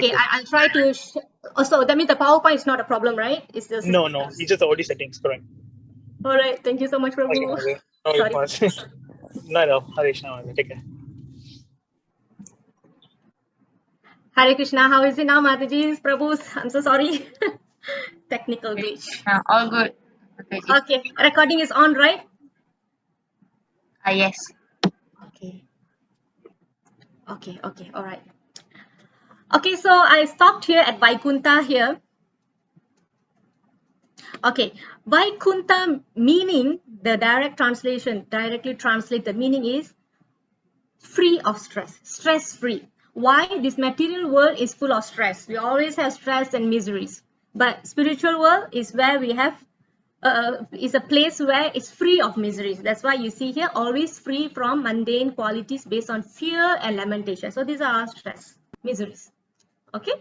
Okay, I'll try to. So that means the PowerPoint is not a problem, right? It's just. No, it's just the audio settings, correct. All right. Thank you so much, Okay, Prabhu. no, Sorry. no, Harish, no, take care. Hare Krishna. How is it now, Mataji's, Prabhu's? I'm so sorry. Technical glitch. All good. Okay. Recording is on, right? Yes. Okay. Okay. All right. Okay, so I stopped here at Vaikunta here. Okay, Vaikunta meaning, the direct translation, directly translate the meaning is free of stress, stress free. Why? This material world is full of stress. We always have stress and miseries. But spiritual world is where we have, is a place where it's free of miseries. That's why you see here, always free from mundane qualities based on fear and lamentation. So these are our stress, miseries. Okay.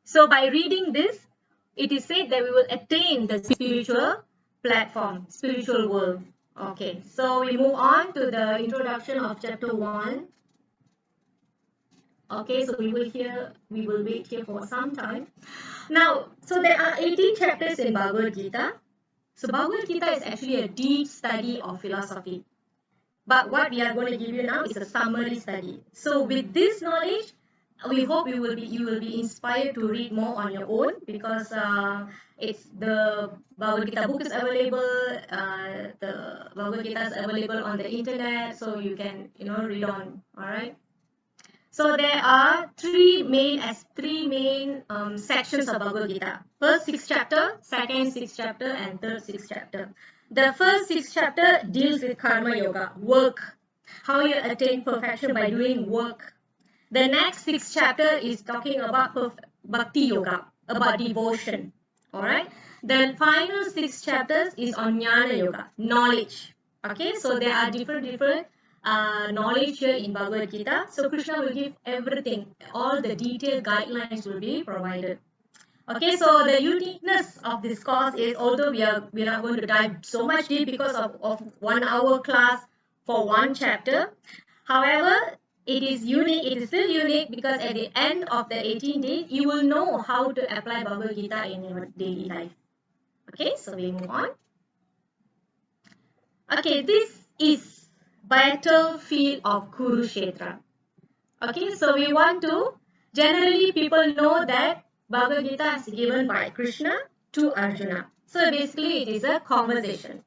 So by reading this, it is said that we will attain the spiritual platform, spiritual world. Okay, so we move on to the introduction of chapter 1. Okay, so we will wait here for some time. Now, so there are 18 chapters in Bhagavad Gita. So Bhagavad Gita is actually a deep study of philosophy. But what we are going to give you now is a summary study. So with this knowledge, we hope you will be inspired to read more on your own, because it's the Bhagavad Gita book is available. The Bhagavad Gita is available on the internet, so you can read on. All right. So there are three main sections of Bhagavad Gita. First 6 chapter, second 6 chapter, and third 6 chapter. The first 6 chapter deals with karma yoga, work, how you attain perfection by doing work. The next 6 chapter is talking about bhakti yoga, about devotion. All right. The final 6 chapters is on jnana yoga, knowledge. Okay, so there are different knowledge here in Bhagavad Gita. So Krishna will give everything, all the detailed guidelines will be provided. Okay, so the uniqueness of this course is, although we are not going to dive so much deep because of 1 hour class for one chapter. However, it is unique. It is still unique because at the end of the 18 days, you will know how to apply Bhagavad Gita in your daily life. Okay, so we move on. Okay, this is battlefield of Kurukshetra. Okay, so we want to, generally people know that Bhagavad Gita is given by Krishna to Arjuna. So basically it is a conversation.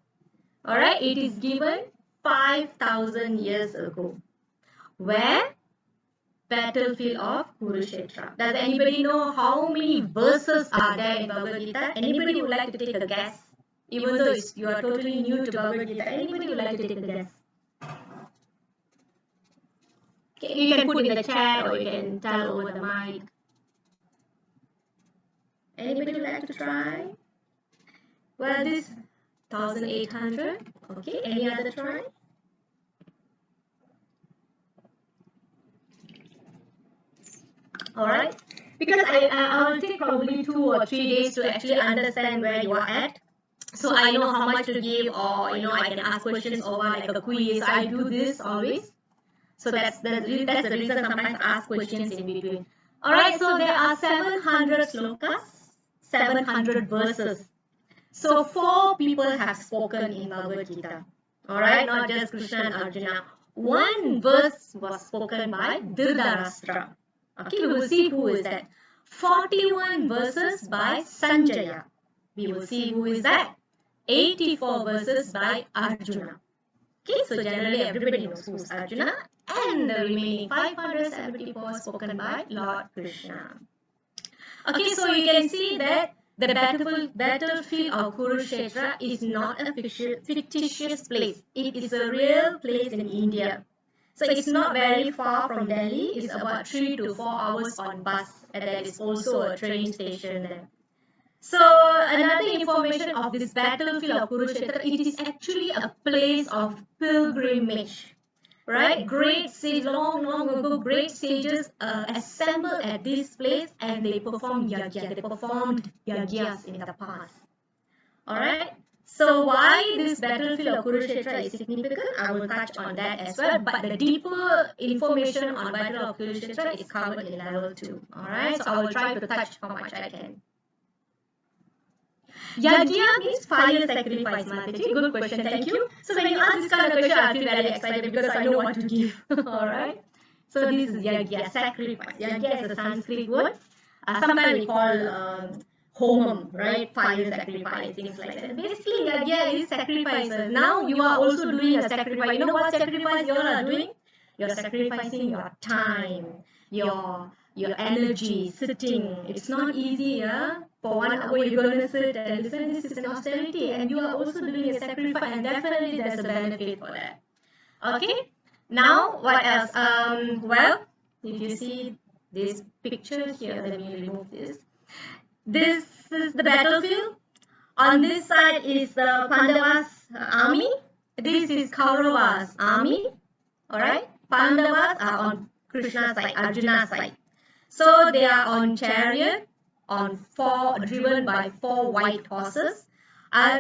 Alright, it is given 5,000 years ago. Where? Battlefield of Kurukshetra. Does anybody know how many verses are there in Bhagavad Gita? Anybody would like to take a guess? Even though you are totally new to Bhagavad Gita, anybody would like to take a guess? Okay, you can put in the chat or you can tell over the mic. Anybody would like to try? Well, this 1,800. Okay, any other try? All right, because I'll take probably 2 or 3 days to actually understand where you are at. So I know how much to give, or I can ask questions over like a quiz. I do this always. So that's the reason sometimes I ask questions in between. All right, so there are 700 slokas, 700 verses. So 4 people have spoken in Bhagavad Gita. All right, not just Krishna and Arjuna. One verse was spoken by Dhritarashtra. Okay, we will see who is that. 41 verses by Sanjaya. We will see who is that. 84 verses by Arjuna. Okay, so generally everybody knows who is Arjuna, and the remaining 574 spoken by Lord Krishna. Okay, so you can see that the battlefield of Kurukshetra is not a fictitious place. It is a real place in India. So it's not very far from Delhi. It's about 3 to 4 hours on bus, and there is also a train station there. So another information of this battlefield of Kurukshetra, it is actually a place of pilgrimage. Right? Great sages, long ago, great sages assembled at this place and they performed yagyas in the past. Alright? So why this battlefield of Kurukshetra is significant, I will touch on that as well. But the deeper information on Battle of Kurukshetra is covered in level 2. Alright, so I will try to touch how much I can. Yajna means fire sacrifice, Mataji. Good question, thank you. So when you ask this kind of question, I feel very excited because I know what to give. Alright. So this is yajna, sacrifice. Yajna is a Sanskrit word. Sometimes we call homam, right? Fire sacrifice, things like that. Basically, yajna is sacrifices. Now you are also doing a sacrifice. You know what sacrifice you all are doing? You're sacrificing your time, your energy, sitting. It's not easy, yeah? For 1 hour you're gonna sit and listen. This is an austerity, and you are also doing a sacrifice, and definitely there's a benefit for that. Okay. Now what else? Well, if you see this picture here, let me remove this. This is the battlefield. On this side is the Pandavas army. This is Kauravas army. Alright. Pandavas are on Krishna's side, Arjuna's side. So they are on chariot, driven by 4 white horses.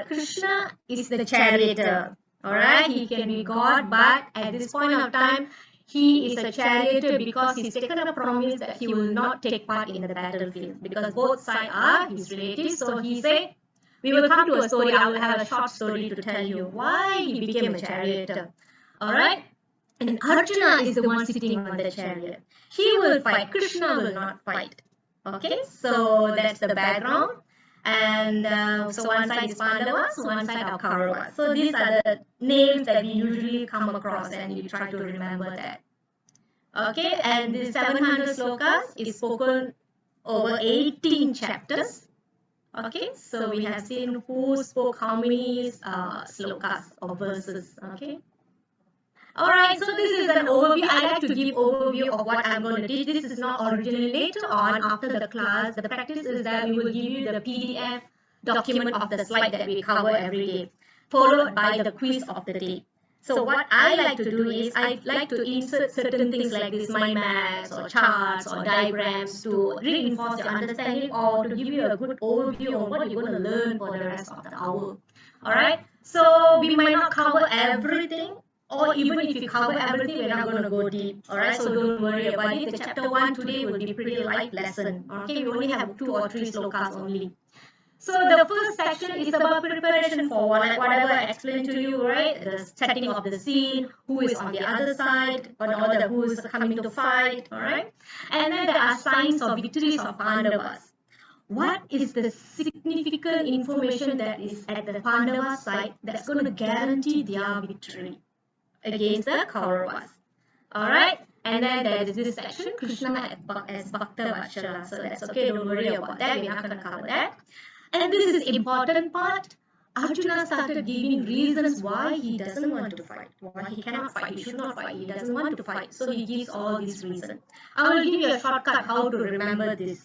Krishna is the charioteer. Alright, he can be God, but at this point of time, he is a charioteer because he's taken a promise that he will not take part in the battlefield because both sides are his relatives. So he said, we will come to a story. I will have a short story to tell you why he became a charioteer. Alright. And Arjuna is the one sitting on the chariot. He will fight. Krishna will not fight. Okay, so that's the background. And so one side is Pandavas, one side are Kauravas. So these are the names that we usually come across, and you try to remember that. Okay, and the 700 slokas is spoken over 18 chapters. Okay, so we have seen who spoke how many slokas or verses. Okay. Alright, so this is an overview. I like to give overview of what I'm going to teach. This is not originally. Later on, after the class, the practice is that we will give you the PDF document of the slide that we cover every day, followed by the quiz of the day. So what I like to do is, I like to insert certain things like this, mind maps or charts or diagrams to reinforce your understanding or to give you a good overview on what you're going to learn for the rest of the hour. Alright, so we might not cover everything, or even if you cover everything, we're not going to go deep. Alright, so don't worry about it. The chapter 1 today will be pretty light lesson. Okay, we only have 2 or 3 slokas only. So the first section is about preparation for war, like whatever I explained to you, right? The setting of the scene, who is on the other side, or the who is coming to fight, alright? And then there are signs of victories of Pandavas. What is the significant information that is at the Pandava side that's going to guarantee their victory against the Kauravas? Alright? And then there is this section, Krishna as Bhakta Vatshala. So that's okay, don't worry about that, we're not going to cover that. And this is important part. Arjuna started giving reasons why he doesn't want to fight, why he cannot fight, he should not fight, he doesn't want to fight. So he gives all these reasons. I will give you a shortcut how to remember this.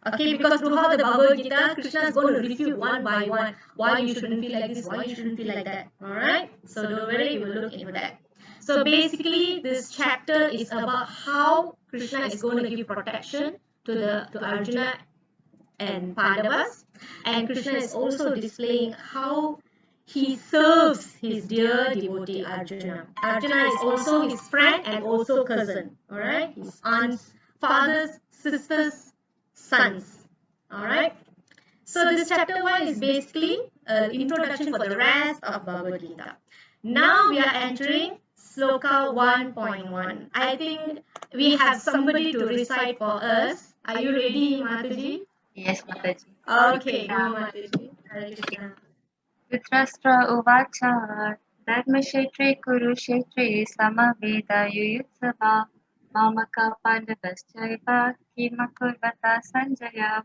Okay, because throughout the Bhagavad Gita, Krishna is going to refute one by one why you shouldn't feel like this, why you shouldn't feel like that. Alright? So don't worry, we will look into that. So basically, this chapter is about how Krishna is going to give protection to Arjuna and Pandavas. And Krishna is also displaying how he serves his dear devotee Arjuna. Arjuna is also his friend and also cousin. Alright? His aunts, fathers, sisters, sons. Alright? So this chapter 1 is basically an introduction for the rest of Bhagavad Gita. Now we are entering Sloka 1.1. I think we have somebody to recite for us. Are you ready, Mataji? Yes, Mataji. Okay, go Mataji. Hare Krishna. Dhritarashtra uvacha dharmashetre kurukshetre samaveda yuyutsava mamaka pandavaschaiva kimakurvata Sanjaya.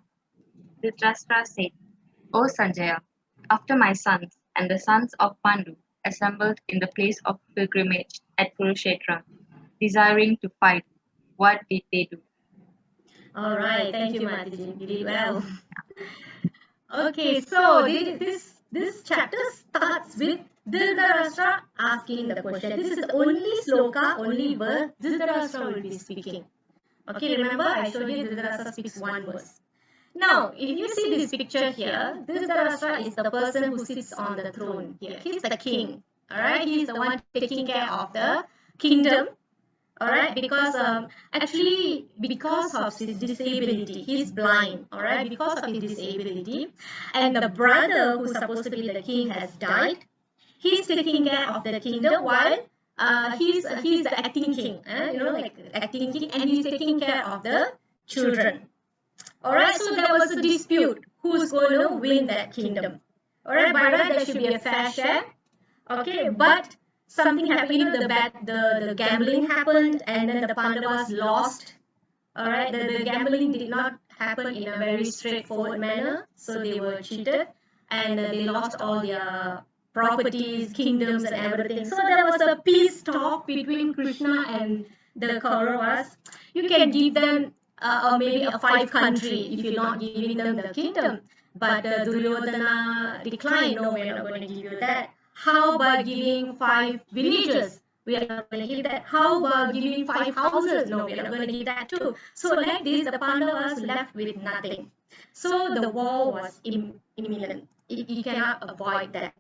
Dhritarashtra said, O Sanjaya, after my sons and the sons of Pandu assembled in the place of pilgrimage at Kurukshetra, desiring to fight, what did they do? Alright, thank you, Mataji. You did well. Okay, so this chapter starts with Dhritarashtra asking the question. This is the only sloka, only verse Dhritarashtra will be speaking. Okay, remember I showed you Dhritarashtra speaks one verse. Now, if you see this picture here, Dhritarashtra is the person who sits on the throne here. He's the king. Alright, he's the one taking care of the kingdom. Alright, because actually because of his disability, he's blind. Alright, because of his disability, and the brother who's supposed to be the king has died. He's taking care of the kingdom while he's the acting king, like acting king, and he's taking care of the children. Alright, so there was a dispute who's going to win that kingdom. Alright, by right there should be a fair share. Okay, but something happened, the gambling happened, and then the Pandavas lost. Alright, the gambling did not happen in a very straightforward manner, so they were cheated, and they lost all their properties, kingdoms, and everything. So there was a peace talk between Krishna and the Kauravas. You can give them maybe a 5 country if you're not giving them the kingdom. But Duryodhana declined. No, we're not going to give you that. How about giving 5 villages? We are not going to give that. How about giving 5 houses? No, we are not going to give that too. So like this, the Pandavas left with nothing. So the war was imminent. You cannot avoid that.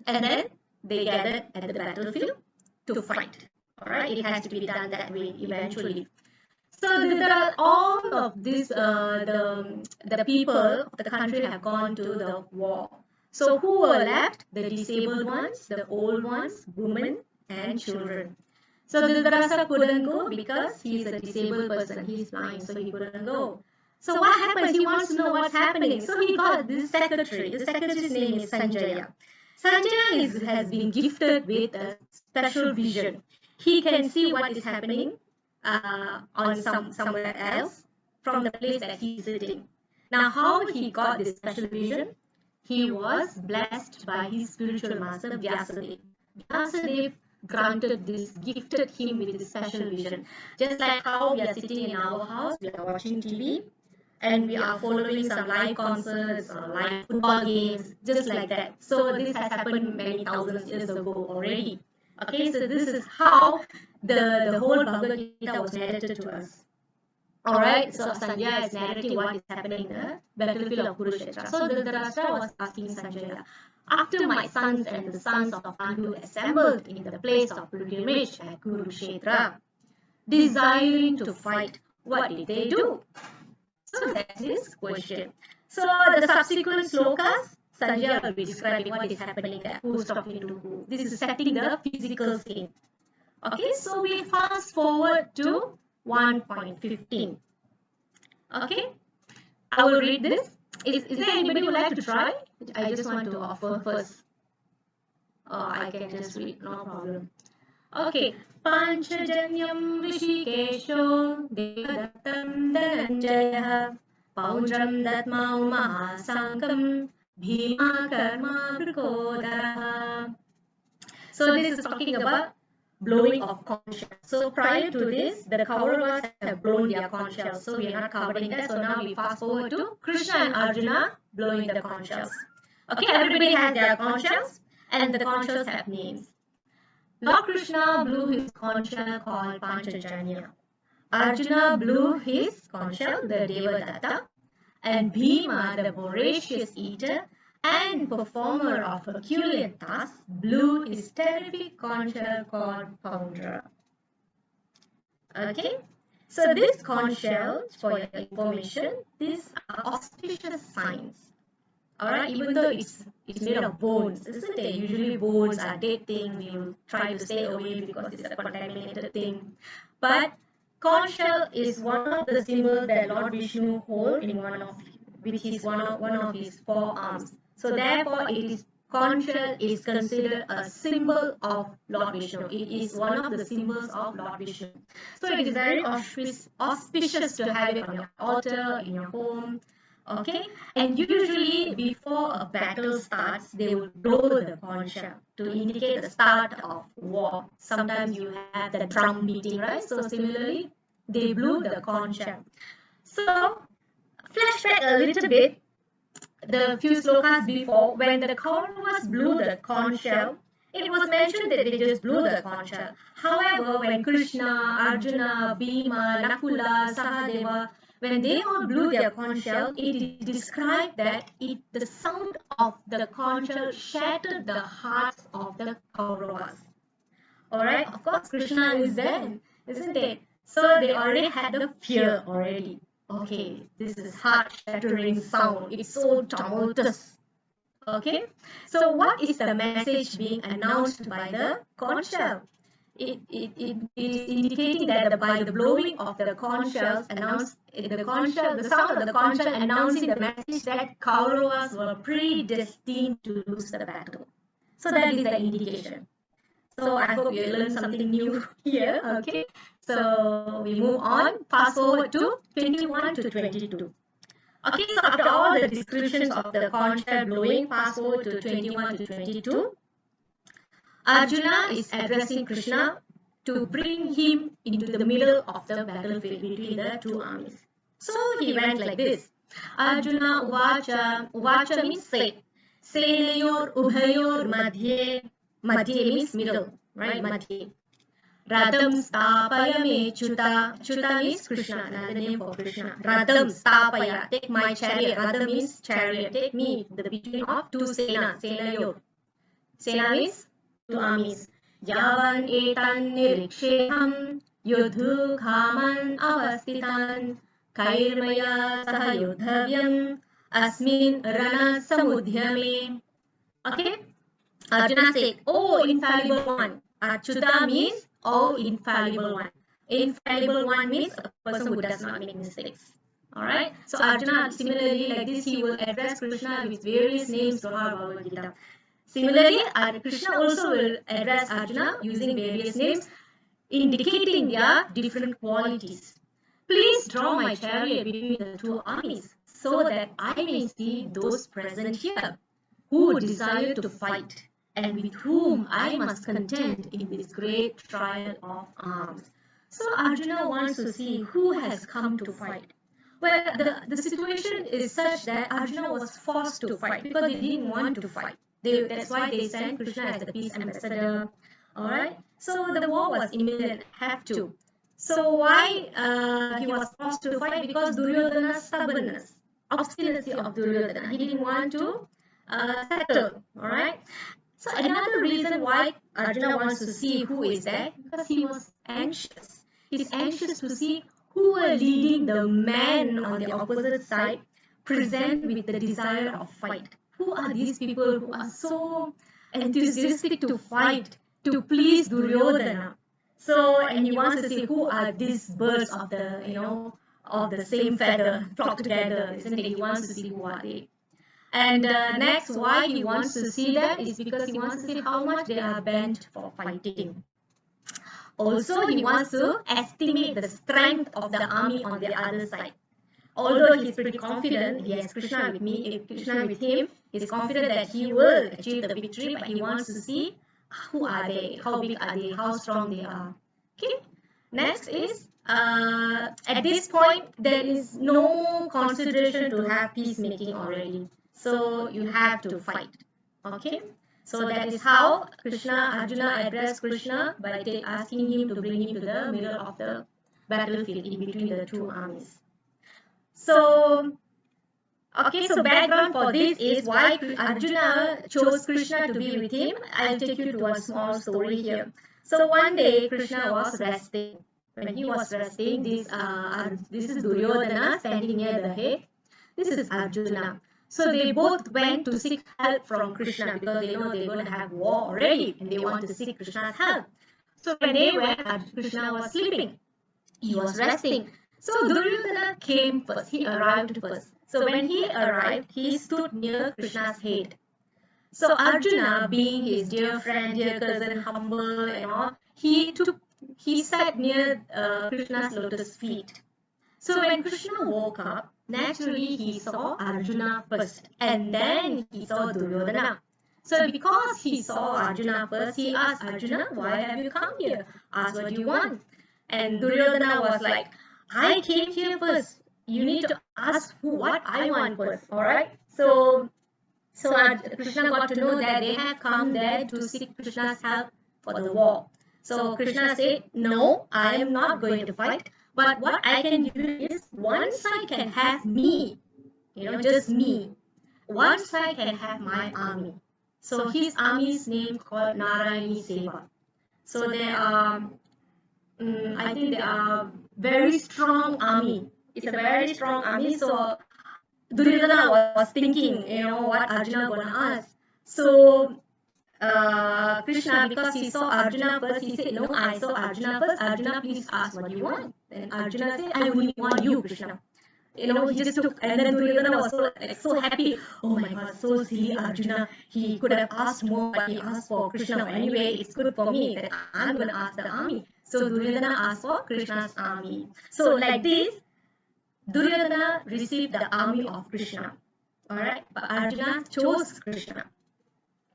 And then they gathered at the battlefield to fight. Alright, it has to be done that way eventually. So there are all of this, the people of the country have gone to the war. So who were left? The disabled ones, the old ones, women and children. So Dhritarashtra couldn't go because he's a disabled person. He's blind, so he couldn't go. So what happens? He wants to know what's happening. So he got this secretary. The secretary's name is Sanjaya. Sanjaya has been gifted with a special vision. He can see what is happening on somewhere else from the place that he's sitting. Now, how he got this special vision? He was blessed by his spiritual master Vyasadeva. Vyasadeva gifted him with this special vision. Just like how we are sitting in our house, we are watching TV, and we are following some live concerts or live football games, just like that. So this has happened many thousands years ago already. Okay, so this is how the whole Bhagavad Gita was narrated to us. Alright, so Sanjaya is narrating what is happening in the battlefield of Kurukshetra. So Dhritarashtra was asking Sanjaya, after my sons and the sons of Pandu assembled in the place of pilgrimage at Kurukshetra, desiring to fight, what did they do? So that's his question. So the subsequent slokas, Sanjaya will be describing what is happening there, who's talking to who. This is setting the physical scene. Okay, so we fast forward to 1.15. Okay, I will read this. Is there anybody who would like to try? I just want to offer first. I can just read, no problem. Okay. Panchajanyam Rishikesho Devadattam Dhananjaya Paundram Datmau Mahasankam Bhima Karma Vrikodara. So this is talking about blowing of conch shells. So prior to this, the Kauravas have blown their conch shells. So we are not covering that. So now we fast forward to Krishna and Arjuna blowing the conch shells. Okay, everybody has their conch shells, and the conch shells have names. Lord Krishna blew his conch shell called Panchajanya. Arjuna blew his conch shell, the Devadatta, and Bhima, the voracious eater and performer of Herculean tasks, blew his terrific conch shell called Poundra. Okay, so this conch shell, for your information, these are auspicious signs. Alright, even though it's made of bones, isn't it? Usually bones are dead things, we will try to stay away because it's a contaminated thing. But conch shell is one of the symbols that Lord Vishnu holds in one of his forearms. So therefore, conch shell is considered a symbol of Lord Vishnu. It is one of the symbols of Lord Vishnu. So it is very auspicious to have it on your altar, in your home. Okay, and usually before a battle starts, they will blow the conch shell to indicate the start of war. Sometimes you have the drum beating, right? So similarly, they blew the conch shell. So flashback a little bit, the few slokas before, when the Kauravas blew the conch shell, it was mentioned that they just blew the conch shell. However, when Krishna, Arjuna, Bhima, Nakula, Sahadeva, when they all blew their conch shell, it is described that the sound of the conch shell shattered the hearts of the Kauravas. Alright, of course, Krishna is there, isn't it? So they already had the fear already. Okay, this is heart-shattering sound. It's so tumultuous. Okay, so what is the message being announced by the conch shell? It is indicating that by the blowing of the conch shells, the sound of the conch shell announcing the message that Kauravas were predestined to lose the battle. So that is the indication. So I hope you learned something new here. Okay, so we move on. Fast forward to 21 to 22. Okay, so after all the descriptions of the conch shell blowing, fast forward to 21 to 22. Arjuna is addressing Krishna to bring him into the middle of the battlefield between the two armies. So he went like this. Arjuna uvacha. Uvacha means say. Senayor ubhayor madhye. Madhye means middle, right? Madhye. Radham stapaya me chuta. Chuta means Krishna, another name for Krishna. Radham stapaya. Take my chariot. Radham means chariot. Take me the between of two sena. Senayor. Sena means two armies. Yavan etan niriksheham yudhu khaman avastitan kairmaya saha yudhavyam asmin rana samudhyame. Okay, Arjuna said, "Oh, infallible one." Achyuta means, "Oh, infallible one." Infallible one means a person who does not make mistakes. Alright, so Arjuna similarly like this he will address Krishna with various names throughout Bhagavad Gita. Similarly, Krishna also will address Arjuna using various names indicating their different qualities. Please draw my chariot between the two armies so that I may see those present here who desire to fight and with whom I must contend in this great trial of arms. So Arjuna wants to see who has come to fight. Well, the situation is such that Arjuna was forced to fight because they didn't want to fight. That's why they sent Krishna as the peace ambassador. Alright, so the war was imminent, have to. So why he was forced to fight? Because Duryodhana's stubbornness, obstinacy of Duryodhana. He didn't want to settle. Alright. So another reason why Arjuna wants to see who is there, because he was anxious. He's anxious to see who are leading the men on the opposite side, present with the desire of fight. Who are these people who are so enthusiastic to fight, to please Duryodhana? So, and he wants to see who are these birds of the, of the same feather flocked together, isn't it? He wants to see who are they. And next, why he wants to see that is because he wants to see how much they are bent for fighting. Also, he wants to estimate the strength of the army on the other side. Although he's pretty confident, he has Krishna with him, he's confident that he will achieve the victory, but he wants to see who are they, how big are they, how strong they are. Okay. Next is, at this point, there is no consideration to have peacemaking already. So you have to fight. Okay. So that is how Arjuna addressed Krishna by asking him to bring him to the middle of the battlefield in between the two armies. So, okay, so background for this is why Arjuna chose Krishna to be with him. I'll take you to a small story here. So one day Krishna was resting. When he was resting, this is Duryodhana standing near the head. This is Arjuna. So they both went to seek help from Krishna because they know they're going to have war already and they want to seek Krishna's help. So when they went, Krishna was sleeping. He was resting. So Duryodhana came first. He arrived first. So when he arrived, he stood near Krishna's head. So Arjuna, being his dear friend, dear cousin, humble and all, he sat near Krishna's lotus feet. So when Krishna woke up, naturally he saw Arjuna first and then he saw Duryodhana. So because he saw Arjuna first, he asked Arjuna, "Why have you come here? Ask what you want." And Duryodhana was like, "I came here first. You need to ask what I want first." Alright? So Krishna got to know that they have come there to seek Krishna's help for the war. So Krishna said, "No, I am not going to fight, But what I can do is one side can have me, just me. One side can have my army. So his army's name called Narayani Seva. So there are, I think they are very strong army. It's a very strong army. So Duryodhana was thinking, what Arjuna gonna ask. So Krishna, because he saw Arjuna first, he said, no, I saw Arjuna first. Arjuna, please ask what you want. Then Arjuna said, I only want you, Krishna. He just took, and then Duryodhana was so happy. Oh my God, so silly Arjuna. He could have asked more, but he asked for Krishna. Anyway, it's good for me that I'm going to ask the army. So Duryodhana asked for Krishna's army. So like this, Duryodhana received the army of Krishna. Alright, but Arjuna chose Krishna.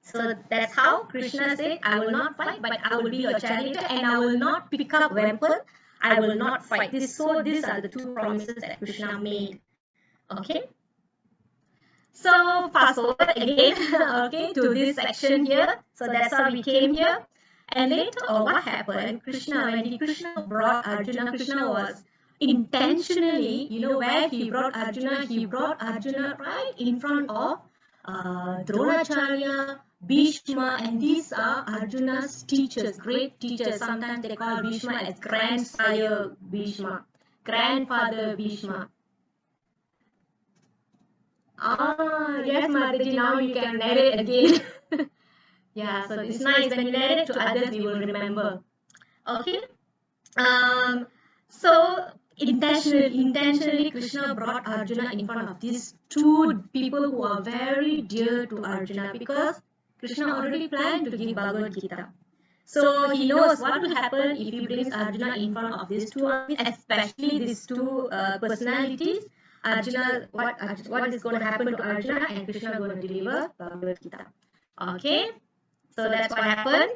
So that's how Krishna said, I will not fight, but I will be your charioteer and I will not pick up weapon. I will not fight. These are the two promises that Krishna made. Okay. So fast forward again, okay, to this section here. So that's how we came here. And later on, what happened? When Krishna brought Arjuna, Krishna was intentionally, where he brought Arjuna? He brought Arjuna right in front of Dronacharya, Bhishma, and these are Arjuna's teachers, great teachers. Sometimes they call Bhishma as grandsire Bhishma, grandfather Bhishma. Yes, Mataji, now you can narrate again. Yeah, so it's nice when you narrate to others, we will remember. Okay. So intentionally Krishna brought Arjuna in front of these two people who are very dear to Arjuna, because Krishna already planned to give Bhagavad Gita. So he knows what will happen if he brings Arjuna in front of these two armies, especially these two personalities. Arjuna, what is going to happen to Arjuna, and Krishna going to deliver Bhagavad Gita. Okay, so that's what happened.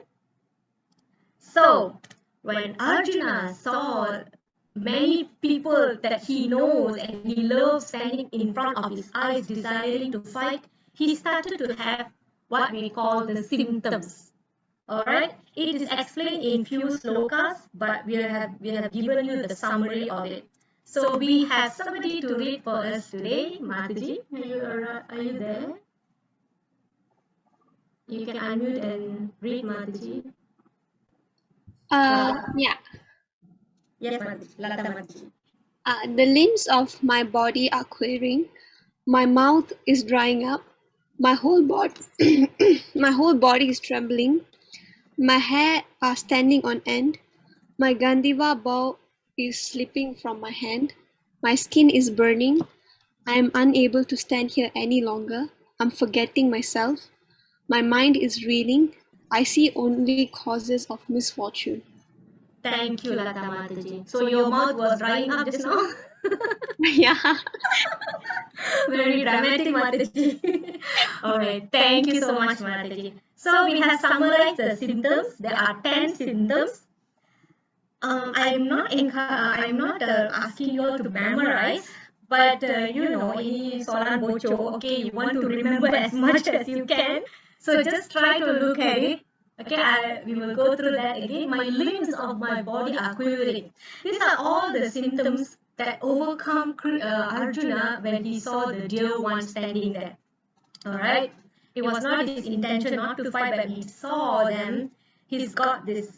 So when Arjuna saw many people that he knows and he loves standing in front of his eyes desiring to fight, he started to have what we call the symptoms. Alright, it is explained in few slokas, but we have given you the summary of it. So we have somebody to read for us today. Mataji, are you there? You can unmute and read, Mataji. Yeah. Yes, Mataji. Lata Mataji. The limbs of my body are quivering. My mouth is drying up. My whole body, my whole body is trembling. My hair are standing on end. My Gandiva bow is slipping from my hand. My skin is burning. I am unable to stand here any longer. I'm forgetting myself. My mind is reeling. I see only causes of misfortune. Thank you, Lata Mataji. So your mouth was drying up just now? Yeah. Very dramatic, Mataji. Alright, thank you so much, Mataji. So we have summarized the symptoms. There are 10 symptoms. I'm not asking you all to memorize, but ini soalan bocho. Okay, you want to remember as much as you can. So just try to look at it. Okay, we will go through that again. My limbs of my body are quivering. These are all the symptoms that overcome Arjuna when he saw the dear one standing there. Alright, it was not his intention not to fight, but he saw them. He's got this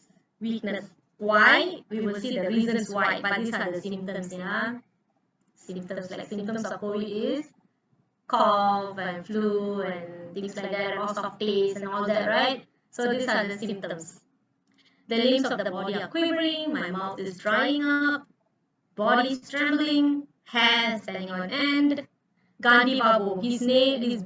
weakness. Why? We will see the reasons why, but these are the symptoms. Yeah, symptoms like symptoms of COVID is cough and flu and things like that, loss of taste and all that, right? So these are the symptoms. The limbs of the body are quivering, my mouth is drying up, body is trembling, hair standing on end. Gandiva bow, his name is,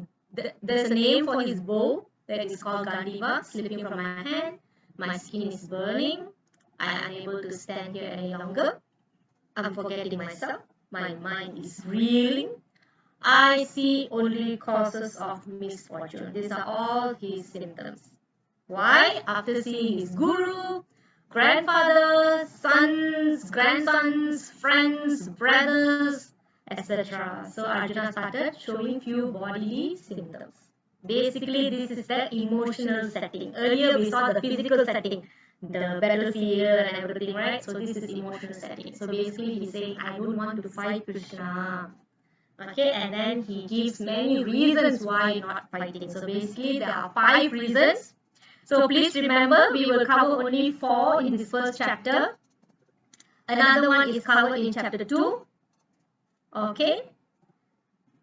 there's a name for his bow that is called Gandiva, slipping from my hand. My skin is burning. I am unable to stand here any longer. I'm forgetting myself. My mind is reeling. I see only causes of misfortune. These are all his symptoms. Why? After seeing his guru, grandfather, sons, grandsons, friends, brothers, etc. So Arjuna started showing few bodily symptoms. Basically, this is the emotional setting. Earlier we saw the physical setting. the battlefield and everything, right? So this is emotional setting. So basically he's saying, I don't want to fight Krishna. Okay, and then he gives many reasons why not fighting. So basically there are 5 reasons. So please remember, we will cover only 4 in this first chapter. Another one is covered in chapter 2. Okay.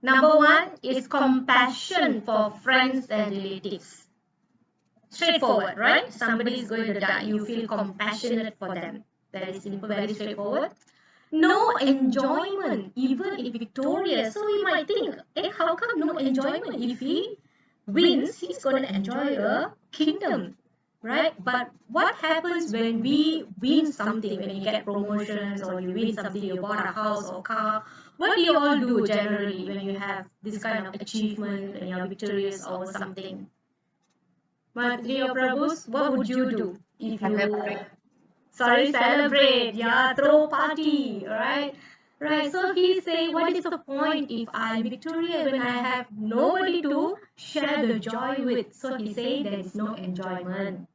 Number 1 is compassion for friends and relatives. Straightforward, right? Somebody is going to die. You feel compassionate for them. Very simple, very straightforward. No enjoyment, even if victorious. So you might think, hey, how come no enjoyment? If he wins, he's going to enjoy a kingdom, right? But what happens when we win something, when you get promotions or you win something, you bought a house or car? What do you all do generally when you have this kind of achievement and you're victorious over something? Mataji or Prabhus, what would you do if you... Sorry, celebrate, yeah, throw party, right? Right, so he's saying, what is the point if I'm victorious when I have nobody to share the joy with? So he's saying there is no enjoyment.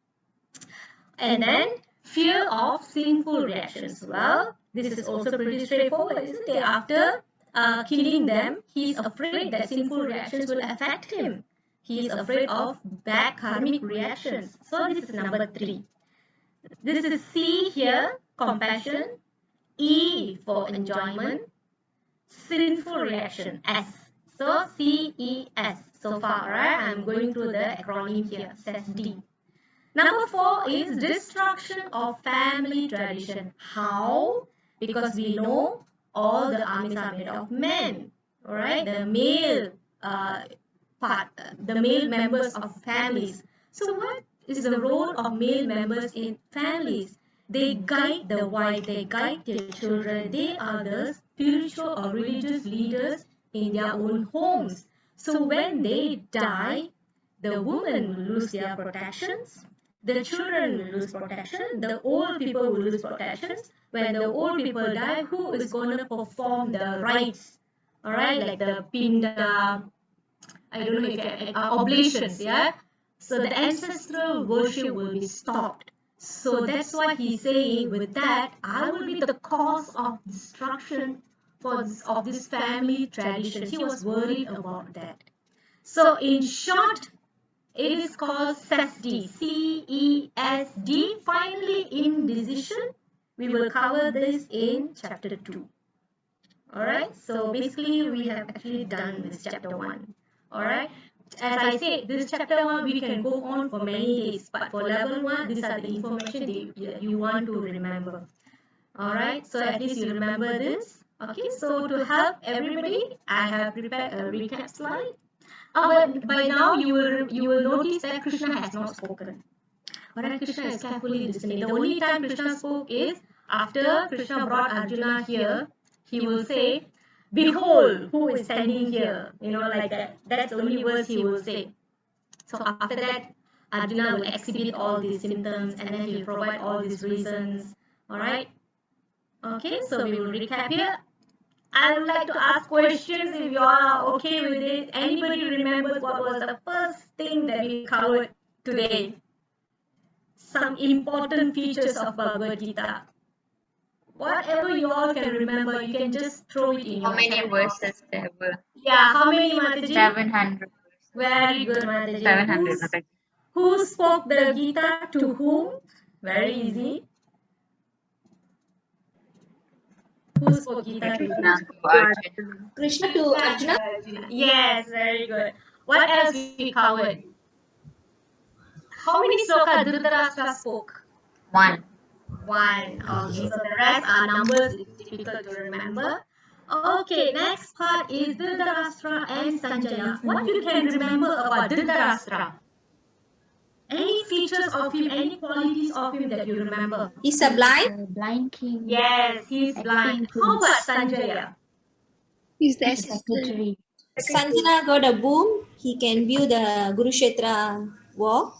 And then fear of sinful reactions. Well, this is also pretty straightforward, isn't it? After killing them, he's afraid that sinful reactions will affect him. He is afraid of bad karmic reactions. So this is number 3. This is C here, compassion. E for enjoyment. Sinful reaction, S. So CES. So far, right? I'm going through the acronym here, says D. Number 4 is destruction of family tradition. How? Because we know all the armies are made of men. Alright? The male the male members of families. So what is the role of male members in families? They guide the wife, they guide their children. They are the spiritual or religious leaders in their own homes. So when they die, the women will lose their protections, the children will lose protection, the old people will lose protections. When the old people die, who is going to perform the rites? Alright, like the pinda, I don't know if you oblations, yeah? So the ancestral worship will be stopped. So that's why he's saying, with that, I will be the cause of destruction of this family traditions. He was worried about that. So in short, it is called CESD, C-E-S-D. Finally, indecision. We will cover this in chapter 2. Alright, so basically we have actually done this chapter 1. Alright, as I said, this chapter 1 we can go on for many days, but for level 1, these are the information that you want to remember. Alright, so at least you remember this. Okay, so to help everybody, I have prepared a recap slide. But by now you will notice that Krishna has not spoken. Alright, Krishna is carefully listening. The only time Krishna spoke is after Krishna brought Arjuna here. He will say, behold, who is standing here? You know, like that. That's the only words he will say. So after that, Arjuna will exhibit all these symptoms and then he will provide all these reasons. Alright? Okay, so we will recap here. I would like to ask questions if you are okay with it. Anybody remembers what was the first thing that we covered today? Some important features of Bhagavad Gita. Whatever you all can remember, you can just throw it in your How many chat. verses there were? Yeah, how many, Mataji? 700. Very good, Mataji. 700. Mataji. Who spoke the Gita to whom? Very easy. Who spoke Gita to whom? Arjuna. Krishna to Arjuna. Yes, very good. What else we covered? How many sloka Dhritarashtra spoke? 1. 1. Okay, so the rest are numbers. It's difficult to remember. Okay, next part is Dhritarashtra and Sanjaya. What you can remember about Dhritarashtra? Any features of him, any qualities of him that you remember? He's a blind. Blind king. Yes, he's blind. How about Sanjaya? He's the assistant. Secretary. Sanjana got a boom. He can view the Kurukshetra war.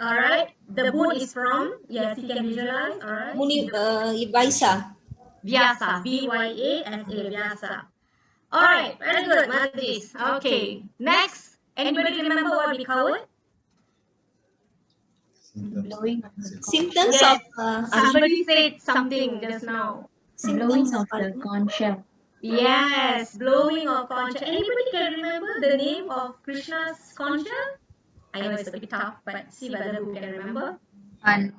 Alright, the boon is from, yes, he can visualize, alright. Muni Vaisa. Vyasa, V-Y-A-S-A, Vyasa. Alright, very good, Madhis. Okay, next, anybody remember what we covered? Blowing of the Symptoms Yes. of Somebody said something just now. blowing symptoms of of the Arjuna. conch shell. Yes, blowing of conch shell. Anybody can remember the name of Krishna's conch shell? I know it's a bit tough, but see whether who can remember. And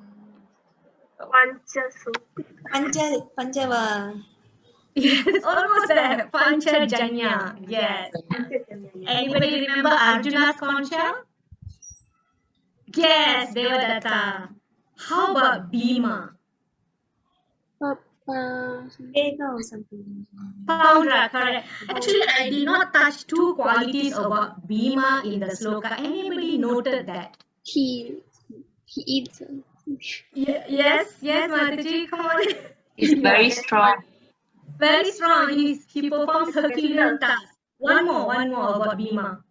Panchava. Yes, almost there. Panchajanya. Yes. Anybody remember Arjuna's conch shell? Yes, Devadatta. How about Bhima? Vega or something. Poundra, correct. Actually, I did not touch two qualities about Bhima in the sloka. Anybody noted that? He eats. Yes, Mataji, come on. is very Yes, strong. very strong. He performs Herculean tasks. One more about Bhima.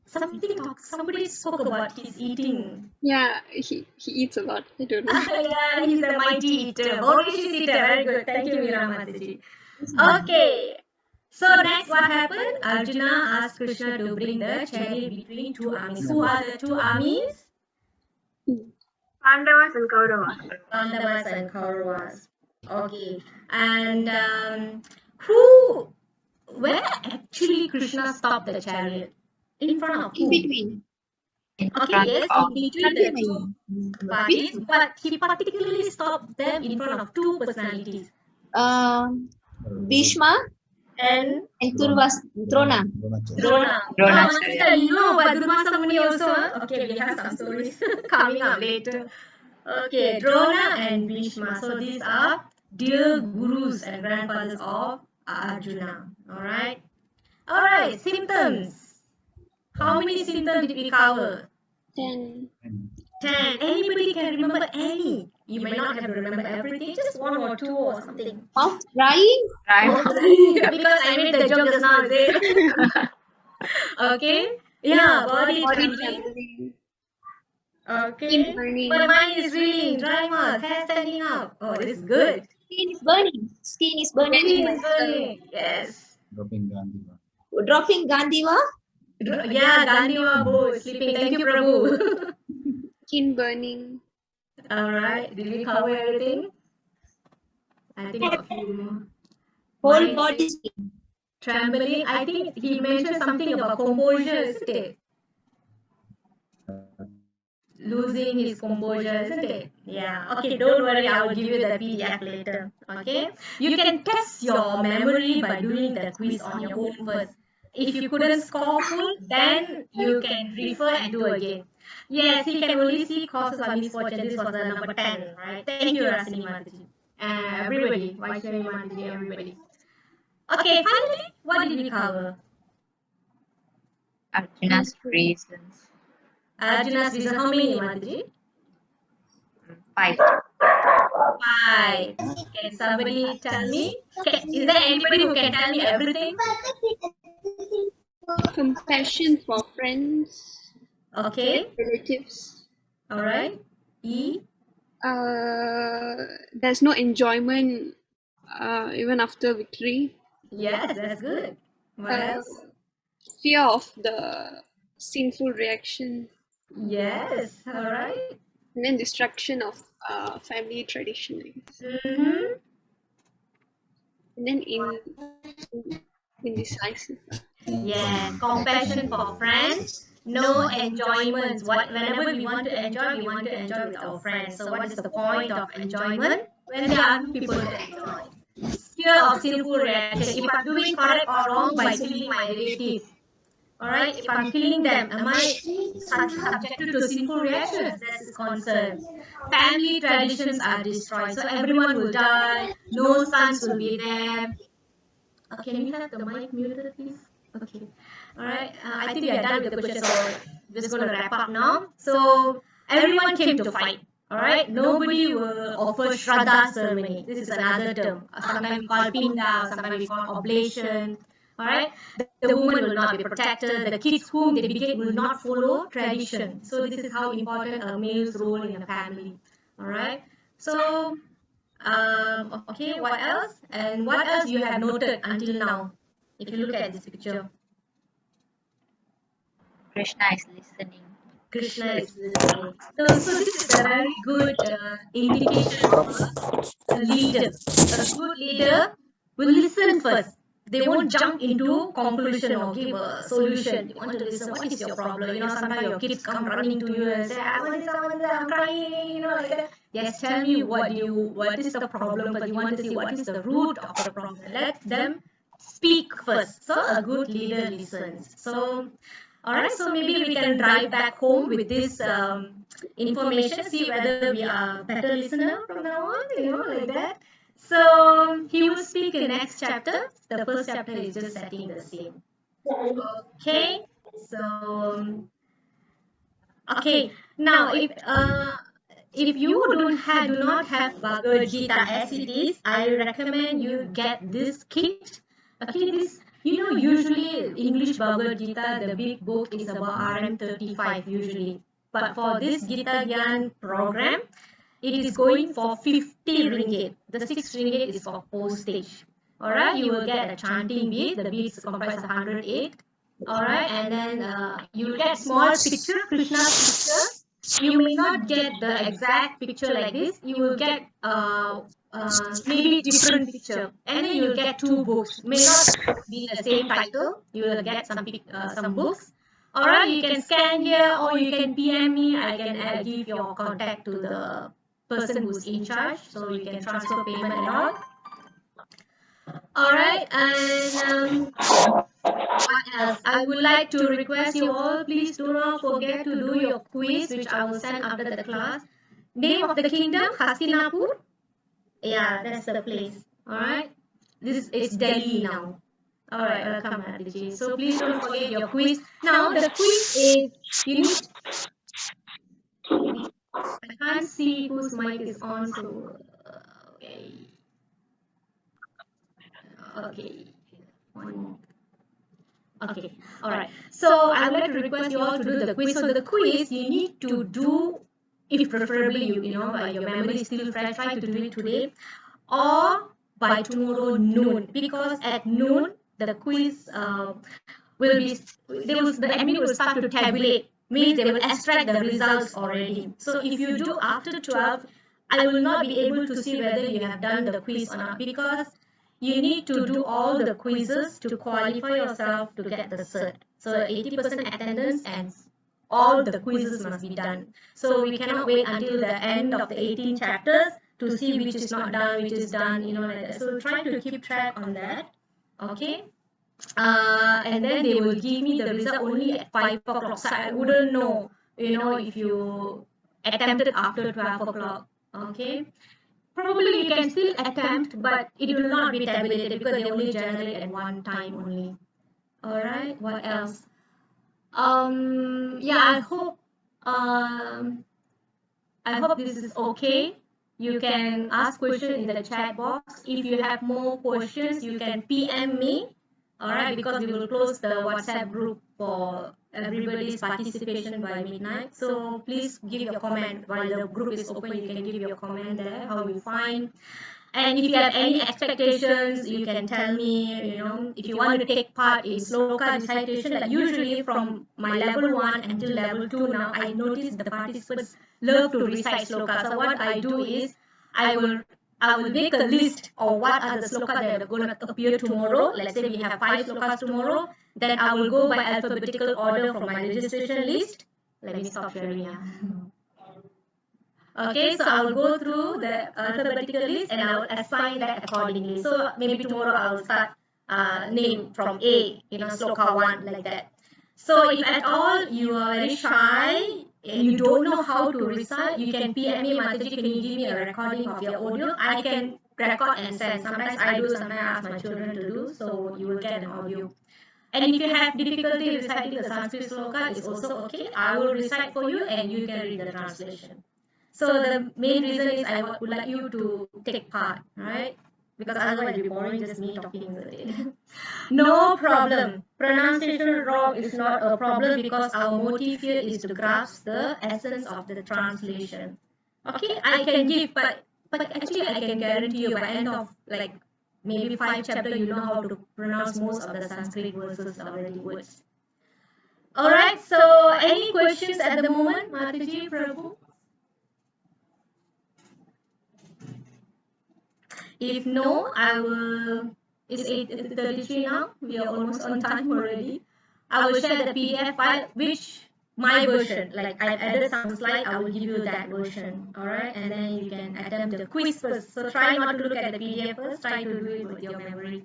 Somebody spoke about his eating. Yeah, he eats a lot. I don't know. Yeah, he's a mighty eater, voracious eater. Very good. Thank you, Meera Mataji. Okay. So next what happened? Arjuna asked Krishna to bring the chariot between two armies. Who are the two armies? Pandavas and Kauravas. Pandavas and Kauravas. Okay. And where actually Krishna stopped the chariot? In front of In who? between. Okay, yes, in between the two Between. parties, but he particularly stopped them in front of two personalities. Bhishma And and Drona. Drona. Dronacharya. You know about Durvasa Muni also? Okay, we have some stories coming up later. Okay, Drona and Bhishma. So these are dear gurus and grandfathers of Arjuna. Alright? Alright, symptoms. How many symptoms did we cover? 10. 10. Anybody can remember any? You may not have to remember everything, just one or two or something. Mouth drying. Right? Because I made the joke just now, is it? Okay. Yeah, body Body trembling. trembling. Okay. Skin burning. My mind is reeling, dry mouth, hair standing up. Oh, this is good. Skin is burning. Skin is burning. Skin is burning. Yes. Dropping Gandhiva. Yeah, Gandhiva both sleeping. Thank you, Prabhu. Skin burning. Alright, did we cover everything? I think a few more. Whole Mind body skin. trembling. I think he mentioned something about composure, isn't it? Losing his composure, isn't it? Yeah. Okay, don't worry, I will give you the PDF later. Okay. You can test your memory by doing the quiz on your own first. If you couldn't score full, then you can refer and do again. Yes, he can only see causes of misfortune. This was the number 10, right? Thank you, Rasini Mataji. Everybody, Vaishnavi Mataji, everybody. Okay, finally, what did we cover? Arjuna's reasons. Arjuna's reason. How many, Mataji? 5. 5. Can somebody tell me? Is there anybody who can tell me everything? Compassion for friends, Okay. relatives. Alright. E. There's no enjoyment even after victory. Yes, that's good. What else? Fear of the sinful reaction. Yes. Alright. And then destruction of family tradition. Mm-hmm. And then indecisive. Yes. Compassion for friends. No enjoyments. Whenever we want to enjoy with our friends. So what is the point of enjoyment? When there are people to enjoy. Fear of sinful reaction. If I'm doing correct or wrong by killing my relatives. Alright, if I'm killing them, am I subjected to sinful reactions? That's his concern. Family traditions are destroyed, so everyone will die. No sons will be there. Can we have the mic muted, please? Okay. Alright, I think we are done with the questions, so we're just going to wrap up now. So, everyone came to fight. Alright, nobody will offer Shraddha ceremony. This is another term. Sometimes we call Pinda, sometimes we call oblation. Alright, the woman will not be protected. The kids whom they beget will not follow tradition. So this is how important a male's role in a family. Alright, so okay, what else? And what else you have noted until now? If you look at this picture. Krishna is listening. Krishna is listening. So this is a very good indication of a leader. A good leader will listen first. They won't jump into conclusion or give a solution. You want to listen. What is your problem? Sometimes your kids come running to you and say, "I want this, I want that, I'm crying." Like that. Yes, tell me what is the problem, but you want to see what is the root of the problem. Let them speak first. So a good leader listens. So all right, so maybe we can drive back home with this information, see whether we are better listener from now on, like that. So he will speak in next chapter. The first chapter is just setting the scene. Okay, so okay. Now if you do not have Bhagavad Gita as it is, I recommend you get this kit. Okay, this usually English Bhagavad Gita, the big book is about RM35 usually. But for this Gita Gyan program, it is going for 50 ringgit. The 6 ringgit is for postage. Alright, you will get a chanting bead. The beads comprise 108. Alright, and then you will get small picture, Krishna's picture. You may not get the exact picture like this. You will get maybe different picture, and then you will get 2 books. May not be the same title. You will get some books. Alright, you can scan here or you can PM me. I can give your contact to the person who's in charge, so you can transfer payment and all. Alright, and what else? I would like to request you all, please do not forget to do your quiz, which I will send after the class. Name of the kingdom, Hastinapur. Yeah, that's the place. Alright, it's Delhi now. Alright, welcome, Adiji. So please don't forget your quiz. Now the quiz is, you need, I can't see whose mic is on, so okay. Okay. Okay. All right. So I would like to request you all to do the quiz. So the quiz you need to do, if preferably your memory is still fresh, try to do it today or by tomorrow noon, because at noon the quiz will be the admin will start to tabulate, means they will extract the results already. So if you do after 12, I will not be able to see whether you have done the quiz or not, because you need to do all the quizzes to qualify yourself to get the cert. So 80% attendance and all the quizzes must be done. So we cannot wait until the end of the 18 chapters to see which is not done, which is done, like that. So try to keep track on that. Okay. And then they will give me the result only at 5 o'clock. So I wouldn't know, if you attempted after 12 o'clock. Okay. Probably you can still attempt, but it will not be tabulated because they only generate at one time only. Alright, what else? Yeah, I hope this is okay. You can ask questions in the chat box. If you have more questions, you can PM me. Alright, because we will close the WhatsApp group for everybody's participation by midnight. So please give your comment while the group is open. You can give your comment there, how you find. And if you have any expectations, you can tell me, if you want to take part in sloka recitation, like usually from my level 1 until level 2 now, I notice the participants love to recite sloka. So what I do is, I will make a list of what are the sloka that are going to appear tomorrow. Let's say we have 5 slokas tomorrow. Then I will go by alphabetical order from my registration list. Let me stop sharing here. Okay, so I will go through the alphabetical list and I will assign that accordingly. So maybe tomorrow I will start name from A, sloka 1, like that. So if at all you are very shy and you don't know how to recite, you can PM me, Mataji, can you give me a recording of your audio? I can record and send. Sometimes I do, sometimes I ask my children to do, so you will get an audio. And if you have difficulty reciting the Sanskrit sloka, it's also okay. I will recite for you and you can read the translation. So the main reason is I would like you to take part, right? Because otherwise it will be boring just me talking with it. No problem. Pronunciation wrong is not a problem because our motive here is to grasp the essence of the translation. Okay, I can give, but actually I can guarantee you by end of like maybe 5 chapters, you know how to pronounce most of the Sanskrit verses already words. All right. So, any questions at the moment, Mataji, Prabhu? If no, I will. It's 8:33 now. We are almost on time already. I will share the PDF file, which my version, like I've added some slide, I will give you that version. All right, and then you can attempt the quiz first. So try not to look at the PDF first. Try to do it with your memory.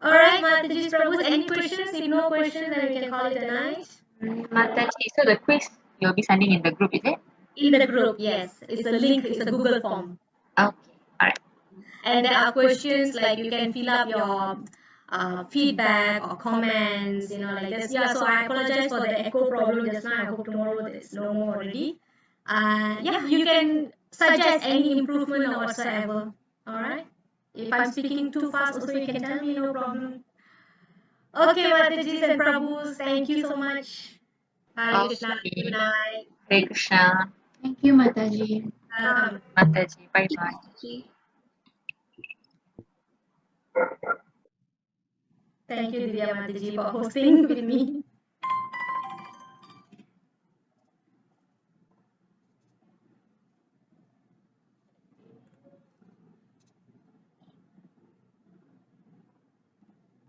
All right, Mataji's Prabhus, any questions? If no questions, then we can call it a night. Mataji, so the quiz you'll be sending in the group, is it? In the group, yes. It's a link. It's a Google form. Okay, alright. And there are questions like you can fill up your feedback or comments, like this. Yeah, so I apologize for the echo problem just now. I hope tomorrow there's no more already. Yeah, you can suggest any improvement or whatsoever. All right. If I'm speaking too fast, also you can tell me, no problem. Okay, Matajis and Prabhus, thank you so much. Hare Krishna. Good night. Hare Krishna. Thank you, Mataji. Welcome. Mataji, bye-bye. Thank you, Divya Mataji, for hosting with me.